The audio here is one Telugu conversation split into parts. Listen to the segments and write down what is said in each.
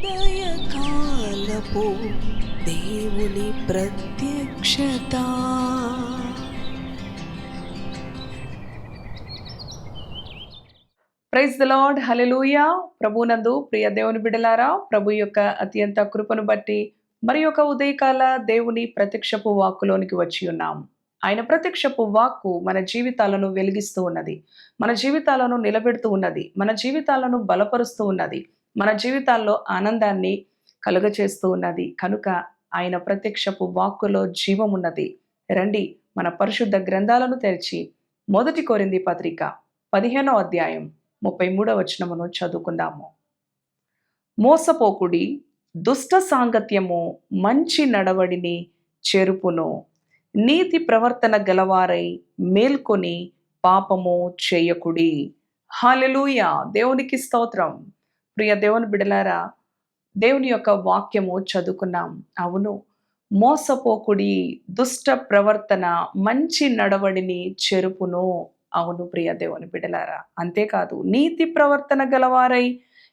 ఉదయకాలపు దేవుని ప్రత్యక్షత. ప్రైజ్ ద లార్డ్, హల్లెలూయా. ప్రభునందు ప్రియ దేవుని బిడ్డలారా, ప్రభు యొక్క అత్యంత కృపను బట్టి మరి యొక్క ఉదయకాల దేవుని ప్రత్యక్షపు వాక్కులోనికి వచ్చి ఉన్నాం. ఆయన ప్రత్యక్షపు వాక్కు మన జీవితాలను వెలిగిస్తూ ఉన్నది, మన జీవితాలను నిలబెడుతూ ఉన్నది, మన జీవితాలను బలపరుస్తూ ఉన్నది, మన జీవితాల్లో ఆనందాన్ని కలుగచేస్తూ ఉన్నది. కనుక ఆయన ప్రత్యక్షపు వాక్కులో జీవం ఉన్నది. రండి, మన పరిశుద్ధ గ్రంథాలను తెరిచి 1 కొరింథీ పత్రిక 15వ అధ్యాయం 33వ వచనమును చదువుకుందాము. మోసపోకుడి, దుష్ట సాంగత్యము మంచి నడవడిని చెరుపును. నీతి ప్రవర్తన గలవారై మేల్కొని పాపము చేయకుడి. హల్లెలూయా. దేవునికి స్తోత్రం. ప్రియ దేవుని బిడ్డలారా, దేవుని యొక్క వాక్యము చదువుకున్నాం. అవును, మోసపోకుడి, దుష్ట ప్రవర్తన మంచి నడవడిని చెరుపును. అవును ప్రియ దేవుని బిడ్డలారా, అంతేకాదు నీతి ప్రవర్తన గలవారై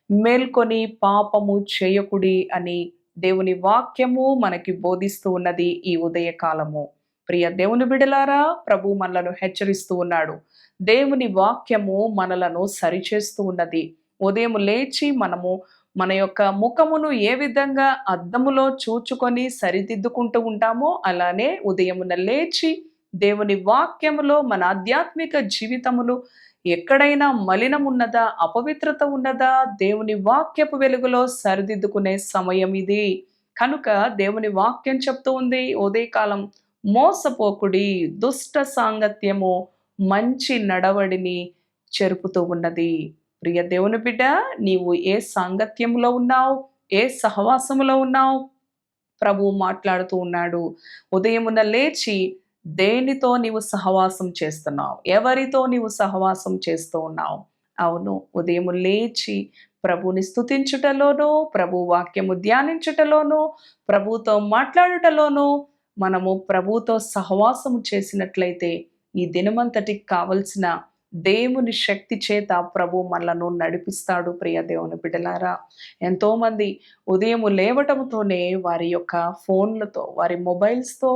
మేల్కొని పాపము చేయకుడి అని దేవుని వాక్యము మనకి బోధిస్తూ ఉన్నది ఈ ఉదయకాలము. ప్రియ దేవుని బిడ్డలారా, ప్రభు మనలను హెచ్చరిస్తూ ఉన్నాడు. దేవుని వాక్యము మనలను సరిచేస్తూ ఉన్నది. ఉదయం లేచి మనము మన యొక్క ముఖమును ఏ విధంగా అద్దములో చూచుకొని సరిదిద్దుకుంటూ ఉంటామో, అలానే ఉదయమున లేచి దేవుని వాక్యములో మన ఆధ్యాత్మిక జీవితములు ఎక్కడైనా మలినం ఉన్నదా, అపవిత్రత ఉన్నదా, దేవుని వాక్యపు వెలుగులో సరిదిద్దుకునే సమయం ఇది. కనుక దేవుని వాక్యం చెప్తూ ఉంది, ఉదయకాలం మోసపోకుడి, దుష్ట సాంగత్యము మంచి నడవడిని చెరుపుతూ ఉన్నది. ప్రియ దేవుని బిడ్డ, నీవు ఏ సాంగత్యంలో ఉన్నావు, ఏ సహవాసములో ఉన్నావు? ప్రభువు మాట్లాడుతూ ఉన్నాడు. ఉదయమున లేచి దేనితో నీవు సహవాసం చేస్తున్నావు, ఎవరితో నీవు సహవాసం చేస్తూ ఉన్నావు? అవును, ఉదయం లేచి ప్రభుని స్తుతించుటలోనూ, ప్రభు వాక్యము ధ్యానించుటలోనూ, ప్రభుతో మాట్లాడుటలోనూ మనము ప్రభుతో సహవాసము చేసినట్లయితే ఈ దినమంతటికి కావలసిన దేవుని శక్తి చేత ప్రభు మనలను నడిపిస్తాడు. ప్రియ దేవుని బిడ్డలారా, ఎంతోమంది ఉదయం లేవటంతోనే వారి యొక్క ఫోన్లతో, వారి మొబైల్స్తో,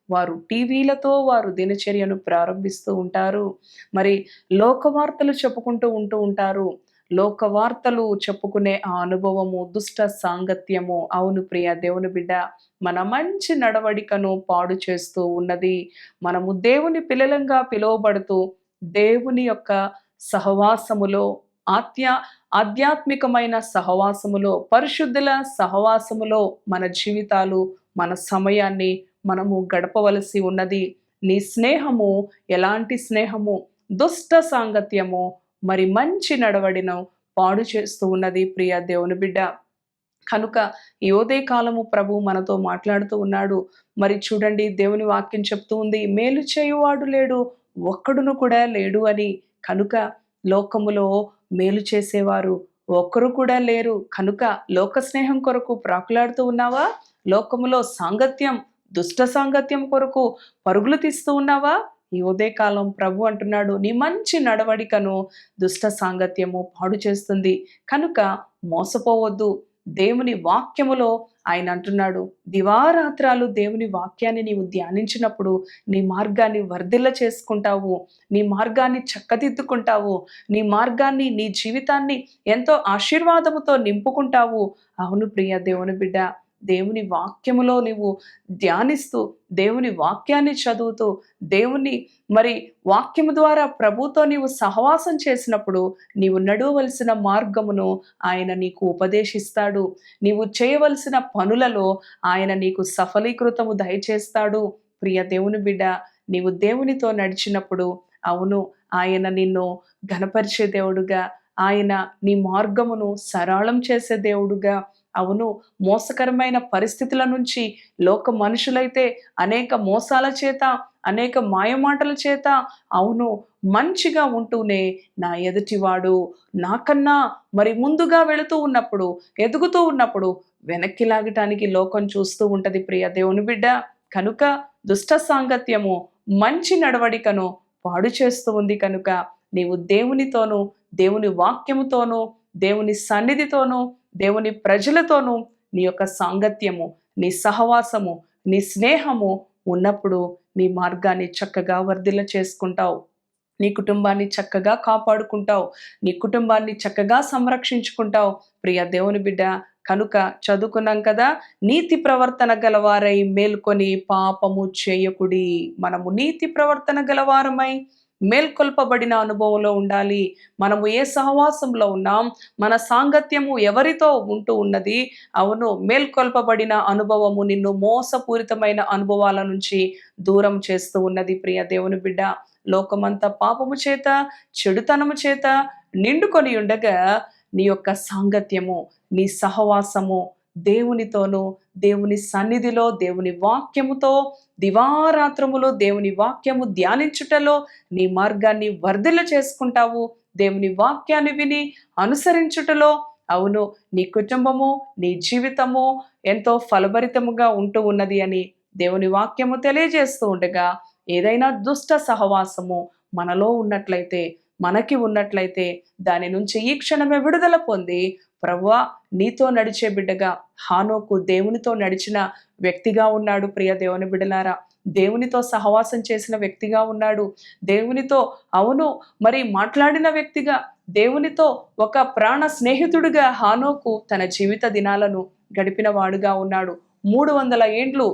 వారు టీవీలతో వారు దినచర్యను ప్రారంభిస్తూ ఉంటారు. మరి లోకవార్తలు చెప్పుకుంటూ ఉంటారు. లోకవార్తలు చెప్పుకునే ఆ అనుభవము దుష్ట సాంగత్యము. అవును ప్రియ దేవుని బిడ్డ, మన మంచి నడవడికను పాడు చేస్తూ ఉన్నది. మనము దేవుని పిల్లలంగా పిలువబడుతూ దేవుని యొక్క సహవాసములో, ఆధ్యాత్మికమైన సహవాసములో, పరిశుద్ధుల సహవాసములో మన జీవితాలు, మన సమయాన్ని మనము గడపవలసి ఉన్నది. నీ స్నేహము ఎలాంటి స్నేహము? దుష్ట సాంగత్యము మరి మంచి నడవడిను పాడు చేస్తూ ఉన్నది ప్రియ దేవుని బిడ్డ. కనుక ఈ ఉదయకాలము ప్రభు మనతో మాట్లాడుతూ ఉన్నాడు. మరి చూడండి, దేవుని వాక్యం చెప్తూ ఉంది, మేలు చేయువాడు లేడు, ఒక్కడును కూడా లేడు అని. కనుక లోకములో మేలు చేసేవారు ఒక్కరు కూడా లేరు. కనుక లోక స్నేహం కొరకు ప్రాకులాడుతూ ఉన్నావా? లోకములో సాంగత్యం, దుష్ట సాంగత్యం కొరకు పరుగులు తీస్తూ ఉన్నావా? ఈ ఉదయకాలం ప్రభు అంటున్నాడు, నీ మంచి నడవడికను దుష్ట సాంగత్యము పాడు చేస్తుంది. కనుక మోసపోవద్దు. దేవుని వాక్యములో ఆయన అంటున్నాడు, దివారాత్రాలు దేవుని వాక్యాన్ని నీవు ధ్యానించినప్పుడు నీ మార్గాన్ని వర్ధిల్ల చేసుకుంటావు, నీ మార్గాన్ని చక్కదిద్దుకుంటావు, నీ మార్గాన్ని, నీ జీవితాన్ని ఎంతో ఆశీర్వాదముతో నింపుకుంటావు. అవును ప్రియ దేవుని బిడ్డ, దేవుని వాక్యములో నీవు ధ్యానిస్తూ, దేవుని వాక్యాన్ని చదువుతూ, దేవుని మరి వాక్యము ద్వారా ప్రభుతో నీవు సహవాసం చేసినప్పుడు నీవు నడవవలసిన మార్గమును ఆయన నీకు ఉపదేశిస్తాడు. నీవు చేయవలసిన పనులలో ఆయన నీకు సఫలీకృతము దయచేస్తాడు. ప్రియ దేవుని బిడ్డ, నీవు దేవునితో నడిచినప్పుడు, అవును, ఆయన నిన్ను ఘనపరిచే దేవుడుగా, ఆయన నీ మార్గమును సరళం చేసే దేవుడుగా, అవును, మోసకరమైన పరిస్థితుల నుంచి లోక మనుషులైతే అనేక మోసాల చేత, అనేక మాయమాటల చేత, అవును, మంచిగా ఉంటూనే నా ఎదుటివాడు నాకన్నా మరి ముందుగా వెళుతూ ఉన్నప్పుడు, ఎదుగుతూ ఉన్నప్పుడు వెనక్కి లాగటానికి లోకం చూస్తూ ఉంటది ప్రియ దేవుని బిడ్డ. కనుక దుష్ట సాంగత్యము మంచి నడవడికను పాడు చేస్తూ ఉంది. కనుక నీవు దేవునితోనూ, దేవుని వాక్యముతోనూ, దేవుని సన్నిధితోనూ, దేవుని ప్రజలతోనూ నీ యొక్క సాంగత్యము, నీ సహవాసము, నీ స్నేహము ఉన్నప్పుడు నీ మార్గాన్ని చక్కగా వర్ధిల్ల చేసుకుంటావు. నీ కుటుంబాన్ని చక్కగా కాపాడుకుంటావు. నీ కుటుంబాన్ని చక్కగా సంరక్షించుకుంటావు. ప్రియ దేవుని బిడ్డ, కనుక చదువుకున్నాం కదా, నీతి ప్రవర్తన గలవారై మేల్కొని పాపము చేయకుడి. మనము నీతి ప్రవర్తన గలవారమై మేల్కొల్పబడిన అనుభవంలో ఉండాలి. మనము ఏ సహవాసంలో ఉన్నాం, మన సాంగత్యము ఎవరితో ఉంటూ ఉన్నది. అవును, మేల్కొల్పబడిన అనుభవము నిన్ను మోసపూరితమైన అనుభవాల నుంచి దూరం చేస్తూ ఉన్నది. ప్రియ దేవుని బిడ్డ, లోకమంతా పాపము చేత, చెడుతనము చేత నిండుకొని ఉండగా నీ యొక్క సాంగత్యము, నీ సహవాసము దేవునితోనూ, దేవుని సన్నిధిలో, దేవుని వాక్యముతో దివారాత్రములో దేవుని వాక్యము ధ్యానించుటలో నీ మార్గాన్ని వర్ధిల్ల చేసుకుంటావు. దేవుని వాక్యాన్ని విని అనుసరించుటలో, అవును, నీ కుటుంబము, నీ జీవితము ఎంతో ఫలభరితముగా ఉంటూ ఉన్నది అని దేవుని వాక్యము తెలియజేస్తూ ఉండగా, ఏదైనా దుష్ట సహవాసము మనలో ఉన్నట్లయితే, మనకి ఉన్నట్లయితే దాని నుంచి ఈ క్షణమే విడుదల పొంది, ప్రభువా నీతో నడిచే బిడ్డగా, హానోకు దేవునితో నడిచిన వ్యక్తిగా ఉన్నాడు. ప్రియ దేవుని బిడ్డలారా, దేవునితో సహవాసం చేసిన వ్యక్తిగా ఉన్నాడు. దేవునితో, అవును, మరి మాట్లాడిన వ్యక్తిగా, దేవునితో ఒక ప్రాణ స్నేహితుడిగా హానోకు తన జీవిత దినాలను గడిపిన వాడుగా ఉన్నాడు. 300 ఏండ్లు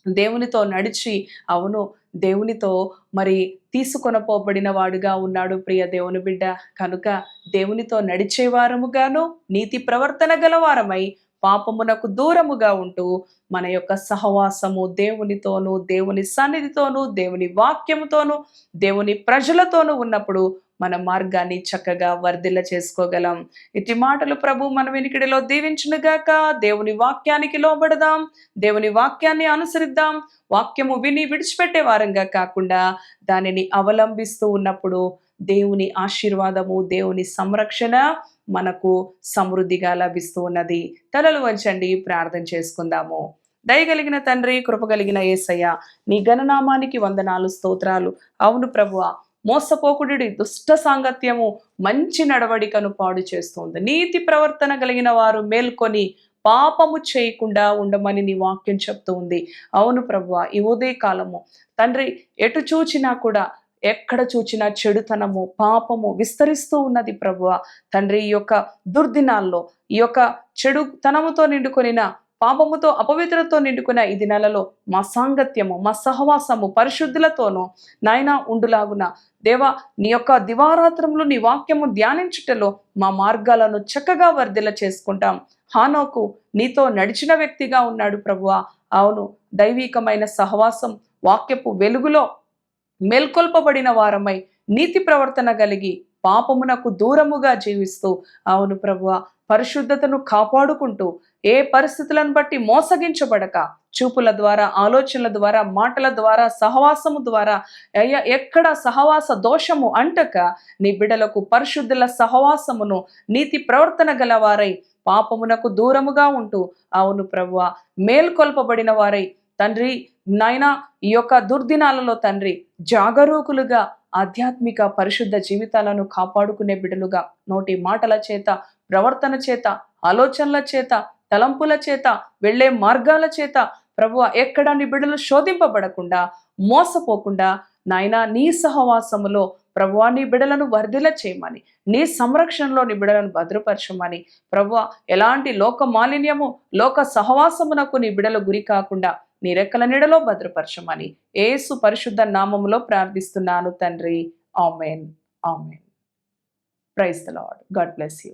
దేవునితో నడిచి, అవును, దేవునితో మరి తీసుకొనపోబడిన వాడుగా ఉన్నాడు. ప్రియ దేవుని బిడ్డ, కనుక దేవునితో నడిచేవారముగాను, నీతి ప్రవర్తన గలవారమై పాపమునకు దూరముగా ఉంటూ మన యొక్క సహవాసము దేవునితోనూ, దేవుని సన్నిధితోనూ, దేవుని వాక్యముతోనూ, దేవుని ప్రజలతోనూ ఉన్నప్పుడు మన మార్గాన్ని చక్కగా వర్ధిల్ల చేసుకోగలం. ఇట్టి మాటలు ప్రభు మన వెనికిడిలో దీవించునుగాక. దేవుని వాక్యానికి లోబడదాం, దేవుని వాక్యాన్ని అనుసరిద్దాం. వాక్యము విని విడిచిపెట్టే వారంగా కాకుండా దానిని అవలంబిస్తూ ఉన్నప్పుడు దేవుని ఆశీర్వాదము, దేవుని సంరక్షణ మనకు సమృద్ధిగా లభిస్తూ ఉన్నది. తలలు వంచండి, ప్రార్థన చేసుకుందాము. దయగలిగిన తండ్రి, కృపగలిగిన యేసయ్య, నీ ఘననామానికి వందనాలు, స్తోత్రాలు. అవును ప్రభువా, మోసపోకుడి దుష్ట సాంగత్యము మంచి నడవడికను పాడు చేస్తుంది. నీతి ప్రవర్తన కలిగిన వారు మేల్కొని పాపము చేయకుండా ఉండమని నీ వాక్యం చెప్తూ ఉంది. అవును ప్రభువా, ఈ ఉదయ కాలము తండ్రి, ఎటు చూచినా కూడా, ఎక్కడ చూచినా చెడుతనము, పాపము విస్తరిస్తూ ఉన్నది ప్రభువా. తండ్రి, ఈ యొక్క దుర్దినాల్లో, ఈ యొక్క చెడుతనముతో నిండుకొనిన, పాపముతో, అపవిత్రతో నిండుకున్న ఈ దినాలలో మా సాంగత్యము, మా సహవాసము పరిశుద్ధులతోనూ నాయనా ఉండులాగున దేవా, నీ యొక్క దివారాత్రములు నీ వాక్యము ధ్యానించుటలో మా మార్గాలను చక్కగా వర్ధిల్ల చేసుకుంటాం. హానోకు నీతో నడిచిన వ్యక్తిగా ఉన్నాడు ప్రభువా. అవును, దైవికమైన సహవాసం, వాక్యపు వెలుగులో మేల్కొల్పబడిన వారమై నీతి ప్రవర్తన కలిగి పాపమునకు దూరముగా జీవిస్తూ, అవును ప్రభువా, పరిశుద్ధతను కాపాడుకుంటూ ఏ పరిస్థితులను బట్టి మోసగించబడక, చూపుల ద్వారా, ఆలోచనల ద్వారా, మాటల ద్వారా, సహవాసము ద్వారా ఎక్కడ సహవాస దోషము అంటక నీ బిడ్డలకు పరిశుద్ధుల సహవాసమును, నీతి ప్రవర్తన గలవారై పాపమునకు దూరముగా ఉంటూ, అవును ప్రభువా, మేల్కొల్పబడిన వారై తండ్రి నాయనా, ఈ యొక్క దుర్దినాలలో తండ్రి జాగరూకులుగా ఆధ్యాత్మిక పరిశుద్ధ జీవితాలను కాపాడుకునే బిడ్డలుగా నోటి మాటల చేత, ప్రవర్తన చేత, ఆలోచనల చేత, తలంపుల చేత, వెళ్ళే మార్గాల చేత ప్రభువా ఎక్కడ నీ బిడ్డలు శోధింపబడకుండా, మోసపోకుండా నాయనా నీ సహవాసములో ప్రభువా నీ బిడ్డలను వర్ధిల్ల చేయమని, నీ సంరక్షణలో నీ బిడ్డలను భద్రపరచమని ప్రభువా, ఎలాంటి లోక మాలిన్యము, లోక సహవాసమునకు నీ బిడ్డలు గురి కాకుండా నీ రెక్కల నీడలో భద్రపరచమని యేసు పరిశుద్ధ నామములో ప్రార్థిస్తున్నాను తండ్రి. Amen, amen. Praise the lord. God bless you.